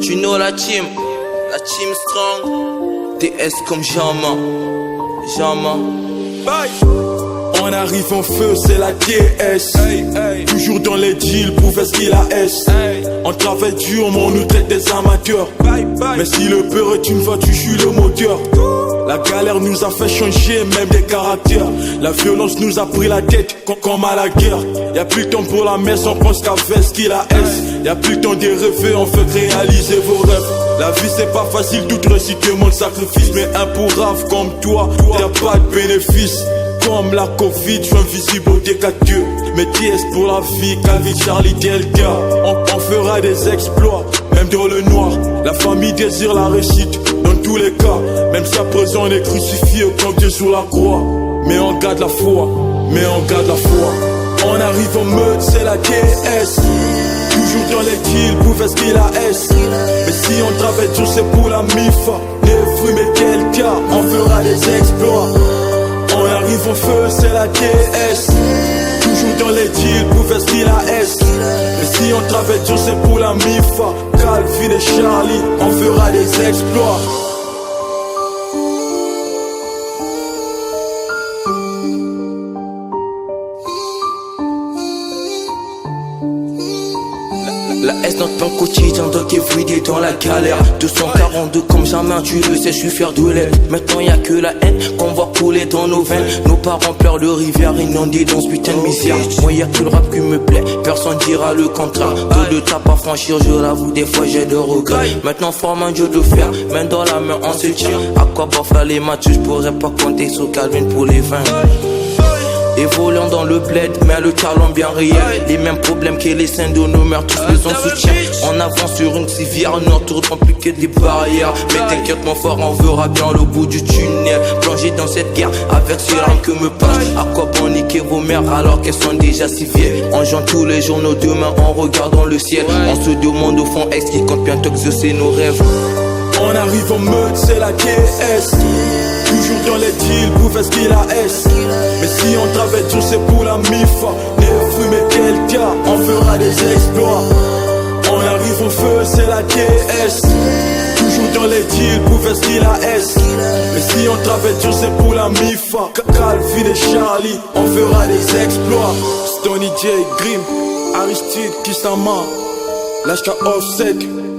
Tu know la team strong. DS comme Jama. Bye. On arrive en feu, c'est la DS. Toujours dans les deals pour faire ce qu'il a S. On travaille dur, mais on nous traite des amateurs. Mais si le peur est une voiture, je suis le moteur. La galère nous a fait changer même des caractères. La violence nous a pris la tête comme à la guerre. Y'a plus de temps pour la messe, on pense qu'à faire ce qu'il a S. Y'a plus de temps de rêver, on fait réaliser vos rêves. La vie c'est pas facile, toute réussite demande sacrifice. Mais un pour rave comme toi, t'as pas de bénéfice. Comme la Covid, je suis invisible au déca de Dieu. Mais TS pour la vie, Calvin, Charlie, Delta. On fera des exploits, même dans le noir. La famille désire la réussite, dans tous les cas. Même si à présent on est crucifié comme Dieu sur la croix. Mais on garde la foi, On arrive en mode, c'est la TS. Toujours dans les deals, pour faire ce qu'il a S. Mais si on travaille dur, c'est pour la MIFA. Les fruits, mais quel cas, on fera des exploits. On arrive en feu, c'est la TS. Toujours dans les deals, pour faire ce qu'il a S. Mais si on travaille dur, c'est pour la MIFA. Calvin et Charlie, on fera des exploits. La S dans ton quotidien, dans tes everyday dans la galère. 242 comme jamais, tu le sais, je suis fier de l'aide. Maintenant y'a que la haine qu'on voit couler dans nos veines. Nos parents pleurent de rivière inondée dans ce putain de misère. Moi y'a que le rap qui me plaît, personne dira le contraire. Tout de tape à franchir, je l'avoue, des fois j'ai de regrets. Maintenant forme un jeu de fer, main dans la main on se tient. À quoi bon faire les matchs, je pourrais pas compter sur Calvin pour les 20. Évoluant dans le bled, mais le talent bien réel. Les mêmes problèmes que les scènes de nos mères, tous les en soutien. On avance sur une civière, notre temps plus que des barrières. Mais t'inquiète mon fort, on verra bien le bout du tunnel. Plongé dans cette guerre, avec ce larmes que me passe. À quoi bon niquer vos mères alors qu'elles sont déjà si vieilles. On joint tous les jours nos deux mains en regardant le ciel. On se demande au fond, est-ce qu'il compte bientôt exaucer nos rêves. On arrive en mode, c'est la TS. Toujours dans les deals, pour faire ce qu'il a S. Mais si on travaille dur, c'est pour la MIFA. Les fruits, mais quel cas, on fera des exploits. On arrive en feu, c'est la TS. Toujours dans les deals, pour faire ce qu'il a S. Mais si on travaille dur, c'est pour la MIFA. Calvin et Charlie, on fera des exploits. Stony J, Grim, Aristide, Kissama, Lashka Offset,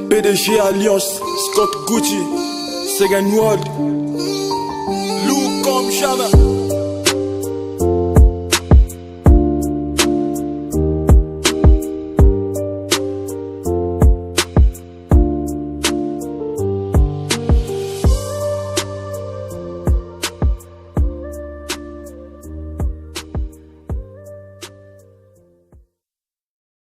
PDG Alliance, Scott Gucci, Segan World, Lou comme jamais.